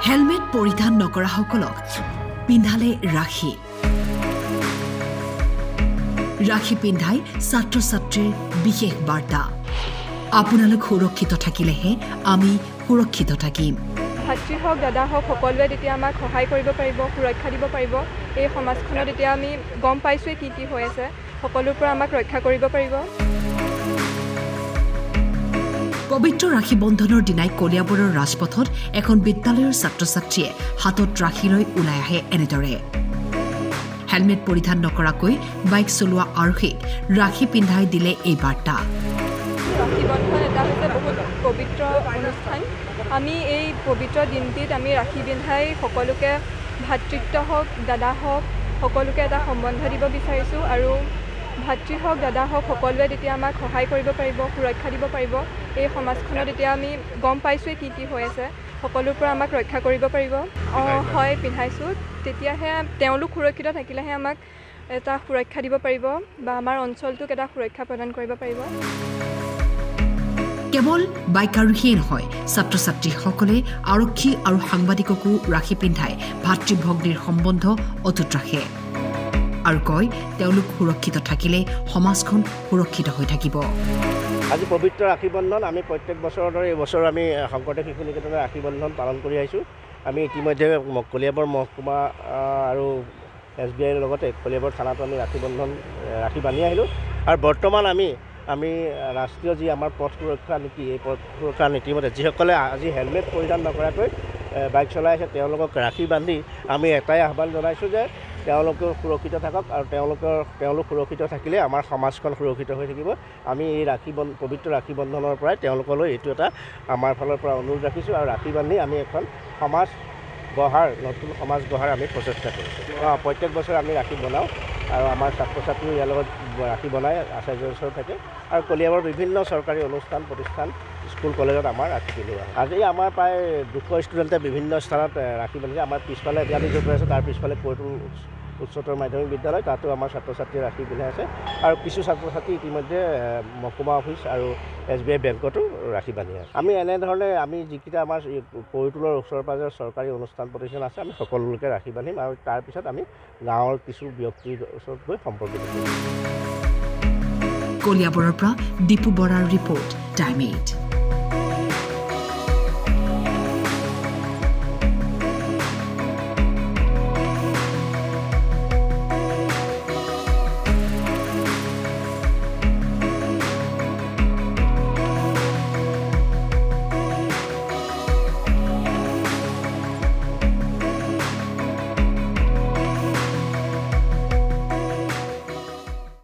helmet পৰিধান নকৰাসকলক পিন্ধালে ৰাখি ৰাখি পিন্ধাই ছাত্ৰ-ছাত্ৰীৰ বিশেষ বাৰ্তা আপোনালোক সুৰক্ষিত থাকিলেহে আমি সুৰক্ষিত থাকিম ভাতৃ হওক দাদা হওক সকলোৱে তেতিয়া আমাক সহায় কৰিব পাৰিব সুৰক্ষা দিব পাৰিব এই সমাজখনত এতিয়া আমি গম পাইছোৱে কি হৈ আছে সকলোৰ পৰা আমাক ৰক্ষা কৰিব পাৰিব পবিত্ৰ ৰাখি বন্ধনৰ দিনাই কলিয়াবৰৰ ৰাজপথত এখন বিদ্যালয়ৰ ছাত্ৰ-ছাত্ৰীয়ে হাতত ৰাখি লৈ ওলাই আহে এনেদৰে হেলমেট পৰিধান নকৰাকৈ বাইক চলোৱা আৰোহীক ৰাখি পিন্ধাই দিলে এই বাৰ্তা ৰাখি বন্ধন এটা হৈছে বহুত পবিত্ৰ অনুষ্ঠান আমি এই পবিত্ৰ দিনটিত আমি ৰাখি পিন্ধাই সকলোকে ভাতৃত্ব হওক দাদা হওক সকলোকে এটা সম্বন্ধ দিব বিচাৰিছোঁ আৰু ভাতৃ হওক দাদা হওক সকলোৱে তেতিয়া আমাক সহায় কৰিব পাৰিব সুৰক্ষা দিব পাৰিব এই সমাজখনত এতিয়া আমি গম পাইছোৱে কি হৈ আছে সকলোৰ পৰা আমাক ৰক্ষা কৰিব পাৰিব হয় পিন্ধাইছোঁ তেতিয়াহে তেওঁলোক সুৰক্ষিত থাকিলেহে আমাক এটা সুৰক্ষা দিব পাৰিব বা আমাৰ অঞ্চলটোক এটা সুৰক্ষা প্ৰদান কৰিব পাৰিব কেৱল বাইক আৰোহীয়ে নহয় ছাত্ৰ-ছাত্ৰীসকলে আৰক্ষী আৰু সাংবাদিককো ৰাখি পিন্ধাই ভাতৃ-ভগ্নীৰ সম্বন্ধ অটুট ৰাখে আৰু কয় তেওঁলোক সুৰক্ষিত থাকিলে সমাজখন সুৰক্ষিত হৈ থাকিব আজি পবিত্ৰ ৰাখি বন্ধন আমি প্ৰত্যেক বছৰৰ দৰে এই বছৰ আমি শংকৰদেৱ শিশু নিকেতনৰ ৰাখি বন্ধন পালন কৰি আহিছোঁ আমি ইতিমধ্যে কলিয়াবৰ মহকুমা আৰু SBIৰ লগতে কলিয়াবৰ থানাতো আমি ৰাখি বান্ধি আহিলোঁ আৰু বৰ্তমান আমি ৰাষ্ট্ৰীয় যি আমাৰ পথ সুৰক্ষা নীতি এই পথ সুৰক্ষা নীতিৰ মতে যিসকলে আজি হেলমেট পৰিধান নকৰাকৈ বাইক চলাই আছে তেওঁলোকক ৰাখি বান্ধি আমি এটাই আহ্বান জনাইছোঁ যে তেওঁলোকে সুৰক্ষিত থাকক আৰু তেওঁলোক সুৰক্ষিত থাকিলে আমাৰ সমাজখন সুৰক্ষিত হৈ থাকিব আমি এই পবিত্ৰ ৰাখি বন্ধনৰ পৰাই তেওঁলোকলৈ এইটো এটা আমাৰ ফালৰ পৰা অনুৰোধ ৰাখিছোঁ আৰু ৰাখি বান্ধি আমি এখন নতুন সমাজ গঢ়াৰ আমি প্ৰচেষ্টা কৰিছোঁ প্ৰত্যেক বছৰে আমি ৰাখি বনাওঁ আৰু আমাৰ ছাত্ৰ-ছাত্ৰীও ইয়াৰ লগত ৰাখি বনাই আচাৰ্যৰ ওচৰত থাকে আৰু কলিয়াবৰ বিভিন্ন চৰকাৰী অনুষ্ঠান প্ৰতিষ্ঠান স্কুল কলেজত আমাৰ ৰাখি পিন্ধোৱা আজি আমাৰ প্ৰায় 200 ষ্টুডেণ্টে বিভিন্ন স্থানত ৰাখি বান্ধিছে আমাৰ পিছফালে এতিয়া আমি য'ত আছোঁ তাৰ পিছফালে কৈতুল উচ্চতৰ মাধ্যমিক বিদ্যালয় তাতো আমাৰ ছাত্ৰ-ছাত্ৰীয়ে ৰাখি পিন্ধাই আছে আৰু কিছু ছাত্ৰ-ছাত্ৰী ইতিমধ্যে মহকুমা অফিচ আৰু SBI বেংকতো ৰাখি বান্ধি আছে আমি এনেধৰণে আমি যিকেইটা আমাৰ কৈতুলৰ ওচৰ পাজৰৰ চৰকাৰী অনুষ্ঠান প্ৰতিষ্ঠান আছে আমি সকলোকে ৰাখি বান্ধিম আৰু তাৰপিছত আমি গাঁৱৰ কিছু ব্যক্তিৰ ওচৰত গৈ সম্পৰ্কিত কৰিম কলিয়াবৰৰ পৰা দীপু বৰাৰ ৰিপৰ্ট টাইম 8